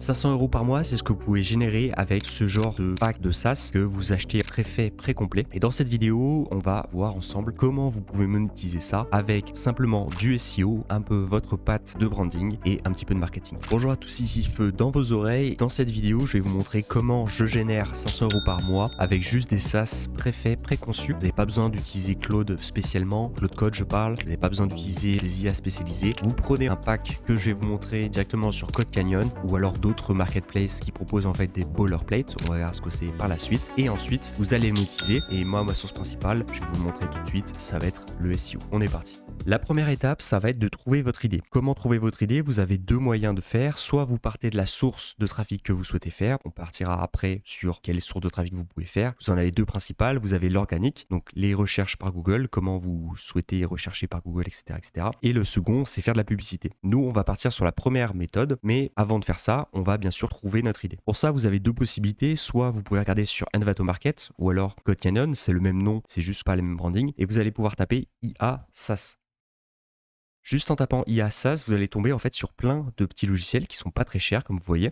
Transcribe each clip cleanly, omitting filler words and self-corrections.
500 € par mois, c'est ce que vous pouvez générer avec ce genre de pack de SaaS que vous achetez préfet, précomplet. Et dans cette vidéo, on va voir ensemble comment vous pouvez monétiser ça avec simplement du SEO, un peu votre patte de branding et un petit peu de marketing. Bonjour à tous, ici Feu dans vos oreilles. Dans cette vidéo, je vais vous montrer comment je génère 500 € par mois avec juste des SaaS préfaits, préconçus. Vous n'avez pas besoin d'utiliser Claude spécialement, Claude Code je parle. Vous n'avez pas besoin d'utiliser des IA spécialisés. Vous prenez un pack que je vais vous montrer directement sur Code Canyon ou alors d'autres marketplaces qui proposent en fait des boilerplates. On va voir ce que c'est par la suite. Et ensuite, vous allez monétiser. Et moi, ma source principale, je vais vous le montrer tout de suite, ça va être le SEO. On est parti. La première étape, ça va être de trouver votre idée. Comment trouver votre idée? Vous avez deux moyens de faire. Soit vous partez de la source de trafic que vous souhaitez faire. On partira après sur quelle source de trafic vous pouvez faire. Vous en avez deux principales. Vous avez l'organique, donc les recherches par Google, comment vous souhaitez rechercher par Google, etc., etc. Et le second, c'est faire de la publicité. Nous, on va partir sur la première méthode, mais avant de faire ça, on va bien sûr trouver notre idée. Pour ça, vous avez deux possibilités. Soit vous pouvez regarder sur Envato Market ou alors Code Canyon, c'est le même nom, c'est juste pas le même branding, et vous allez pouvoir taper IA SaaS. Juste en tapant IA SaaS, vous allez tomber en fait sur plein de petits logiciels qui sont pas très chers, comme vous voyez.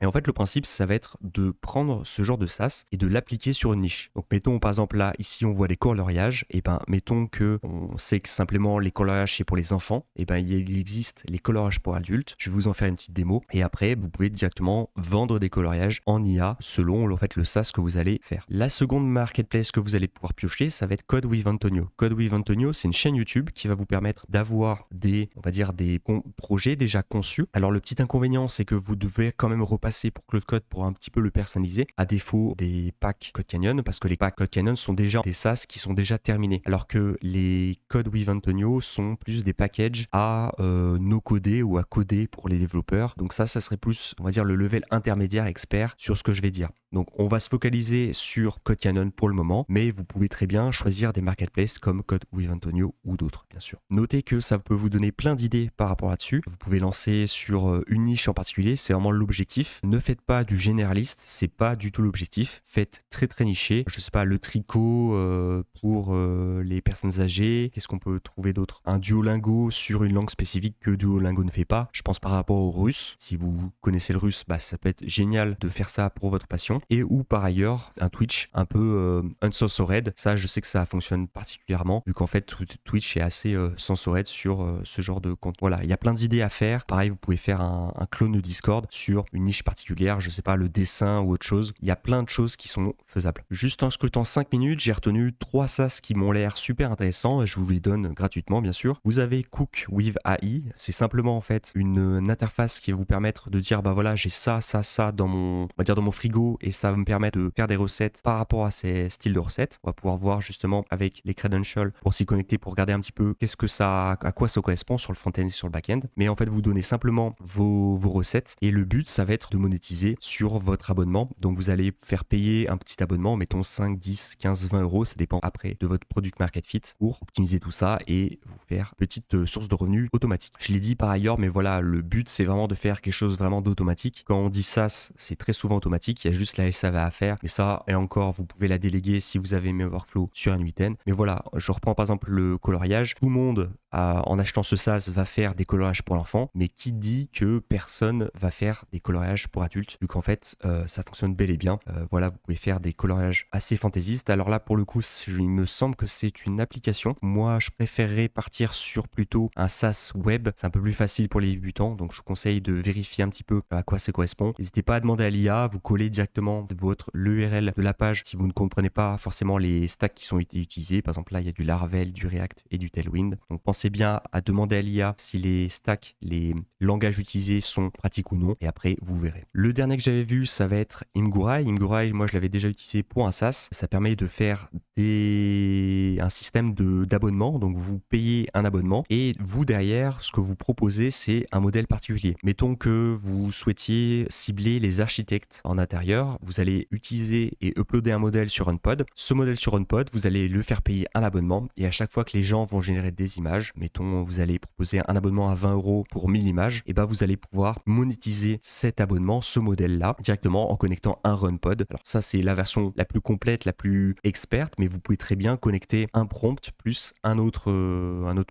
Et en fait, le principe, ça va être de prendre ce genre de SaaS et de l'appliquer sur une niche. Donc, mettons, par exemple, là, ici, on voit des coloriages. Et ben, mettons que on sait que simplement les coloriages, c'est pour les enfants. Et ben, il existe les coloriages pour adultes. Je vais vous en faire une petite démo. Et après, vous pouvez directement vendre des coloriages en IA selon, en fait, le SaaS que vous allez faire. La seconde marketplace que vous allez pouvoir piocher, ça va être Code with Antonio. Code with Antonio, c'est une chaîne YouTube qui va vous permettre d'avoir des, on va dire, des projets déjà conçus. Alors, le petit inconvénient, c'est que vous devez quand même repasser pour Claude Code pour un petit peu le personnaliser, à défaut des packs Code Canyon, parce que les packs Code Canyon sont déjà des SaaS qui sont déjà terminés, alors que les Code with Antonio sont plus des packages à no-coder ou à coder pour les développeurs. Donc ça serait plus, on va dire, le level intermédiaire expert sur ce que je vais dire. Donc on va se focaliser sur Code Canyon pour le moment, mais vous pouvez très bien choisir des marketplaces comme Code with Antonio ou d'autres, bien sûr. Notez que ça peut vous donner plein d'idées par rapport là-dessus. Vous pouvez lancer sur une niche en particulier, c'est vraiment l'objectif. Ne faites pas du généraliste, c'est pas du tout l'objectif. Faites très très niché. Je sais pas, le tricot pour les personnes âgées. Qu'est-ce qu'on peut trouver d'autre? Un Duolingo sur une langue spécifique que Duolingo ne fait pas. Je pense par rapport au russe. Si vous connaissez le russe, bah, ça peut être génial de faire ça pour votre passion. Et ou par ailleurs, un Twitch un peu uncensored. Ça, je sais que ça fonctionne particulièrement vu qu'en fait, Twitch est assez censored sur ce genre de compte. Voilà, il y a plein d'idées à faire. Pareil, vous pouvez faire un clone de Discord sur une niche particulière, je sais pas, le dessin ou autre chose. Il y a plein de choses qui sont faisables. Juste en scrutant 5 minutes, j'ai retenu 3 SaaS qui m'ont l'air super intéressants et je vous les donne gratuitement, bien sûr. Vous avez Cook with AI. C'est simplement en fait une interface qui va vous permettre de dire, bah voilà, j'ai ça dans mon, on va dire dans mon frigo et ça va me permettre de faire des recettes par rapport à ces styles de recettes. On va pouvoir voir justement avec les credentials pour s'y connecter, pour regarder un petit peu qu'est-ce que ça, à quoi ça correspond sur le front-end et sur le back-end. Mais en fait, vous donnez simplement vos recettes et le but, ça va être de monétiser sur votre abonnement. Donc, vous allez faire payer un petit abonnement, mettons 5, 10, 15, 20 euros. Ça dépend après de votre product market fit pour optimiser tout ça et vous faire petite source de revenus automatique. Je l'ai dit par ailleurs, mais voilà, le but, c'est vraiment de faire quelque chose vraiment d'automatique. Quand on dit SaaS, c'est très souvent automatique. Il y a juste la SAV à faire. Mais ça, et encore, vous pouvez la déléguer si vous avez mes workflows sur un 8N. Mais voilà, je reprends par exemple le coloriage. Tout le monde, en achetant ce SaaS, va faire des coloriages pour l'enfant. Mais qui dit que personne va faire des coloriages pour adultes, vu qu'en fait, ça fonctionne bel et bien. Voilà, vous pouvez faire des coloriages assez fantaisistes. Alors là, pour le coup, il me semble que c'est une application. Moi, je préférerais partir sur plutôt un SaaS web. C'est un peu plus facile pour les débutants. Donc, je vous conseille de vérifier un petit peu à quoi ça correspond. N'hésitez pas à demander à l'IA. Vous collez directement l'URL de la page si vous ne comprenez pas forcément les stacks qui sont utilisés. Par exemple, là, il y a du Laravel, du React et du Tailwind. Donc, pensez bien à demander à l'IA si les stacks, les langages utilisés sont pratiques ou non. Et après, vous verrez. Le dernier que j'avais vu, ça va être Imgurai. Imgurai, moi, je l'avais déjà utilisé pour un SaaS. Ça permet de faire un système d'abonnement. Donc, vous payez un abonnement et vous, derrière, ce que vous proposez, c'est un modèle particulier. Mettons que vous souhaitiez cibler les architectes en intérieur. Vous allez utiliser et uploader un modèle sur Unpod. Ce modèle sur Unpod, vous allez le faire payer un abonnement et à chaque fois que les gens vont générer des images, images, mettons vous allez proposer un abonnement à 20 € pour 1000 images, et vous allez pouvoir monétiser cet abonnement, ce modèle-là, directement en connectant un RunPod. Alors ça c'est la version la plus complète, la plus experte, mais vous pouvez très bien connecter un prompt plus un autre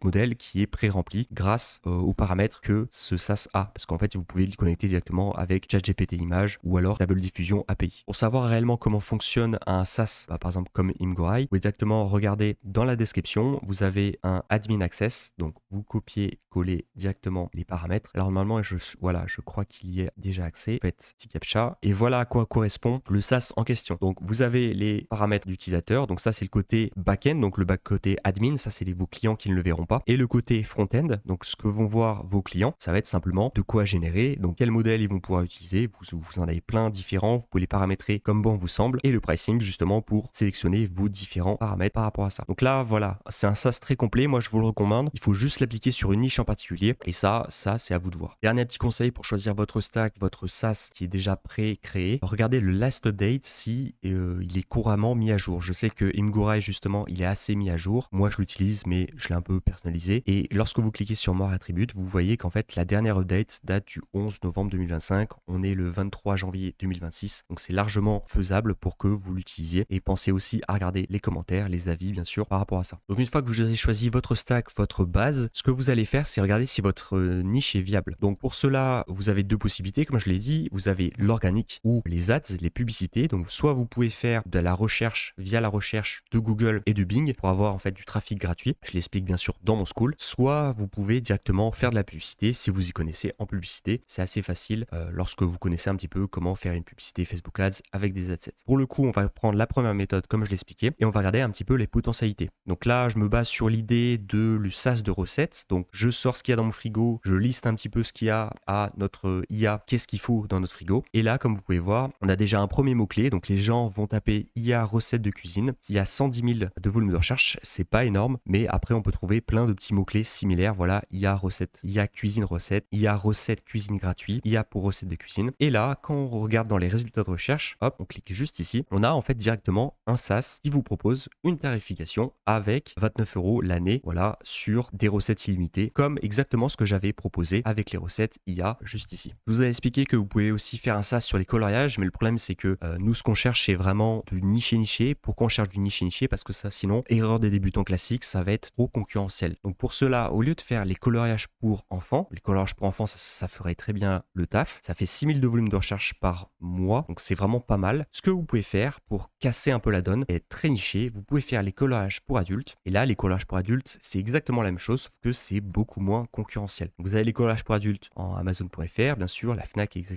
modèle qui est pré-rempli grâce aux paramètres que ce SaaS a, parce qu'en fait vous pouvez le connecter directement avec ChatGPT Images ou alors Stable Diffusion API. Pour savoir réellement comment fonctionne un SaaS, par exemple comme Imgurai, vous pouvez directement regarder dans la description, vous avez un admin access, donc vous copiez-collez directement les paramètres. Alors normalement, je crois qu'il y a déjà accès. Faites petit captcha et voilà à quoi correspond le SaaS en question. Donc vous avez les paramètres d'utilisateur, donc ça c'est le côté back-end, donc le côté admin, ça c'est vos clients qui ne le verront pas. Et le côté front-end, donc ce que vont voir vos clients, ça va être simplement de quoi générer, donc quel modèle ils vont pouvoir utiliser. Vous en avez plein différents, vous pouvez les paramétrer comme bon vous semble, et le pricing justement pour sélectionner vos différents paramètres par rapport à ça. Donc là voilà, c'est un SaaS très complet, moi je vous le recommande, il faut juste l'appliquer sur une niche en particulier, et ça c'est à vous de voir. Dernier petit conseil pour choisir votre stack, votre SaaS qui est déjà pré-créé, regardez le last update si il est couramment mis à jour. Je sais que Imgurai justement il est assez mis à jour, moi je l'utilise mais je l'ai un peu personnalisé, et lorsque vous cliquez sur More Attributes, vous voyez qu'en fait la dernière update date du 11 novembre 2025, on est le 23 janvier 2026, donc c'est largement faisable pour que vous l'utilisiez, et pensez aussi à regarder les commentaires, les avis bien sûr par rapport à ça. Donc une fois que vous avez choisi votre stack, votre base, ce que vous allez faire c'est regarder si votre niche est viable. Donc pour cela vous avez deux possibilités, comme je l'ai dit, vous avez l'organique ou les ads, les publicités. Donc soit vous pouvez faire de la recherche via la recherche de Google et de Bing pour avoir en fait du trafic gratuit, je l'explique bien sûr dans mon school, soit vous pouvez directement faire de la publicité si vous y connaissez en publicité. C'est assez facile lorsque vous connaissez un petit peu comment faire une publicité Facebook Ads avec des adsets. Pour le coup on va prendre la première méthode comme je l'expliquais et on va regarder un petit peu les potentialités. Donc là je me base sur l'idée de le SaaS de recettes, donc je sors ce qu'il y a dans mon frigo, je liste un petit peu ce qu'il y a à notre IA, qu'est-ce qu'il faut dans notre frigo, et là comme vous pouvez voir on a déjà un premier mot-clé, donc les gens vont taper IA recette de cuisine, il y a 110 000 de volume de recherche, c'est pas énorme, mais après on peut trouver plein de petits mots-clés similaires, voilà, IA recette, IA cuisine recette, IA recette cuisine gratuit, IA pour recette de cuisine, et là quand on regarde dans les résultats de recherche, hop, on clique juste ici, on a en fait directement un SaaS qui vous propose une tarification avec 29 € l'année, voilà, sur des recettes illimitées, comme exactement ce que j'avais proposé avec les recettes IA juste ici. Je vous ai expliqué que vous pouvez aussi faire un SaaS sur les coloriages, mais le problème c'est que nous ce qu'on cherche c'est vraiment du niché. Pourquoi on cherche du niché? Parce que ça sinon, erreur des débutants classiques, ça va être trop concurrentiel. Donc pour cela, au lieu de faire les coloriages pour enfants, les coloriages pour enfants ça ferait très bien le taf, ça fait 6000 de volume de recherche par mois, donc c'est vraiment pas mal. Ce que vous pouvez faire pour casser un peu la donne et être très niché, vous pouvez faire les coloriages pour adultes, et là les coloriages pour adultes c'est exactement la même chose, sauf que c'est beaucoup moins concurrentiel. Vous avez les coloriages pour adultes en Amazon.fr, bien sûr, la Fnac, etc.,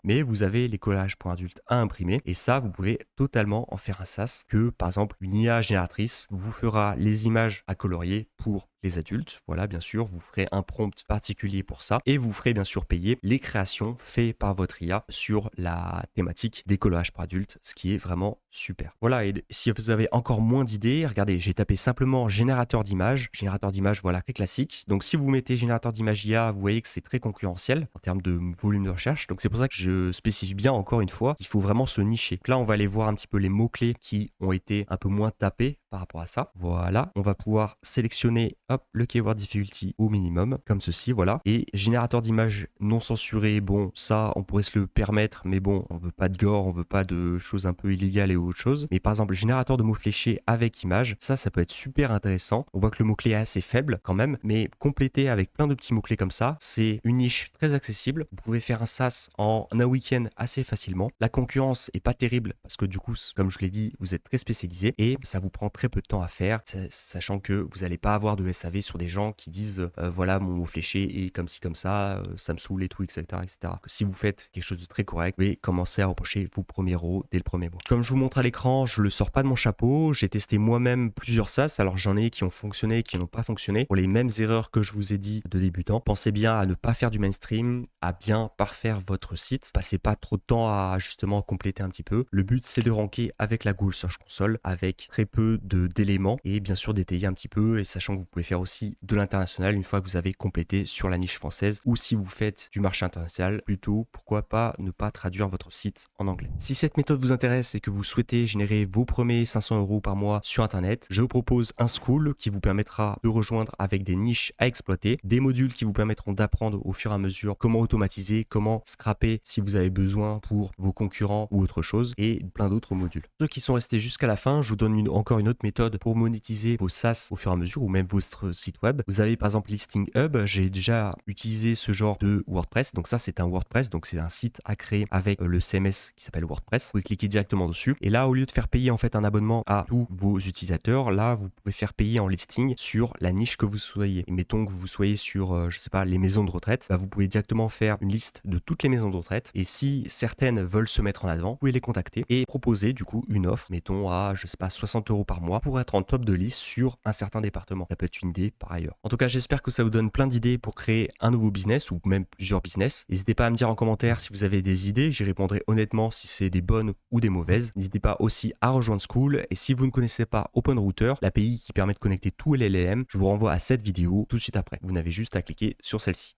mais vous avez les collages pour adultes à imprimer, et ça vous pouvez totalement en faire un SaaS, que par exemple une IA génératrice vous fera les images à colorier pour les adultes, voilà, bien sûr, vous ferez un prompt particulier pour ça, et vous ferez bien sûr payer les créations faites par votre IA sur la thématique des collages pour adultes, ce qui est vraiment super. Voilà, et si vous avez encore moins d'idées, regardez, j'ai tapé simplement générateur d'images, voilà, très classique. Donc si vous mettez générateur d'images IA, vous voyez que c'est très concurrentiel en termes de volume de recherche, donc c'est pour ça que je spécifie bien encore une fois qu'il faut vraiment se nicher. Donc là, on va aller voir un petit peu les mots-clés qui ont été un peu moins tapés par rapport à ça. Voilà, on va pouvoir sélectionner hop, le keyword difficulty au minimum, comme ceci, voilà. Et générateur d'images non censuré, bon, ça, on pourrait se le permettre, mais bon, on veut pas de gore, on veut pas de choses un peu illégales et autre chose. Mais par exemple, générateur de mots fléchés avec image, ça peut être super intéressant. On voit que le mot-clé est assez faible quand même, mais complété avec plein de petits mots-clés comme ça, c'est une niche très accessible. Vous pouvez faire un SaaS en un week-end assez facilement. La concurrence est pas terrible parce que du coup, comme je l'ai dit, vous êtes très spécialisé et ça vous prend très peu de temps à faire, sachant que vous n'allez pas avoir de SAV sur des gens qui disent voilà mon mot fléché est comme ci comme ça, ça me saoule et tout, etc., etc. Si vous faites quelque chose de très correct, vous pouvez commencer à reprocher vos premiers euros dès le premier mois. Comme je vous montre à l'écran, je le sors pas de mon chapeau, j'ai testé moi-même plusieurs SaaS, alors j'en ai qui ont fonctionné, qui n'ont pas fonctionné pour les mêmes erreurs que je vous ai dit de débutant. Pensez bien à ne pas faire du mainstream, à bien parfaire votre site, passez pas trop de temps à justement compléter un petit peu. Le but c'est de ranker avec la Google Search Console avec très peu d'éléments et bien sûr d'étayer un petit peu, et sachant que vous pouvez faire aussi de l'international une fois que vous avez complété sur la niche française, ou si vous faites du marché international, plutôt pourquoi pas ne pas traduire votre site en anglais. Si cette méthode vous intéresse et que vous souhaitez générer vos premiers 500 € par mois sur internet, je vous propose un school qui vous permettra de rejoindre avec des niches à exploiter, des modules qui vous permettront d'apprendre au fur et à mesure comment automatiser, comment scraper si vous avez besoin pour vos concurrents ou autre chose, et plein d'autres modules. Ceux qui sont restés jusqu'à la fin, je vous donne encore une autre méthode pour monétiser vos SaaS au fur et à mesure, ou même votre site web. Vous avez par exemple Listing Hub, j'ai déjà utilisé ce genre de WordPress, donc ça c'est un WordPress, donc c'est un site à créer avec le CMS qui s'appelle WordPress. Vous pouvez cliquer directement dessus, et là au lieu de faire payer en fait un abonnement à tous vos utilisateurs, là vous pouvez faire payer en listing sur la niche que vous soyez. Et mettons que vous soyez sur, je sais pas, les maisons de retraite, vous pouvez directement faire une liste de toutes les maisons de retraite, et si certaines veulent se mettre en avant, vous pouvez les contacter et proposer du coup une offre, mettons à, je sais pas, 60 € par mois pour être en top de liste sur un certain département. Ça peut être une idée par ailleurs. En tout cas, j'espère que ça vous donne plein d'idées pour créer un nouveau business ou même plusieurs business. N'hésitez pas à me dire en commentaire si vous avez des idées, j'y répondrai honnêtement si c'est des bonnes ou des mauvaises. N'hésitez pas aussi à rejoindre Skool, et si vous ne connaissez pas OpenRouter, l'API qui permet de connecter tous les LLM, je vous renvoie à cette vidéo tout de suite après. Vous n'avez juste à cliquer sur celle-ci.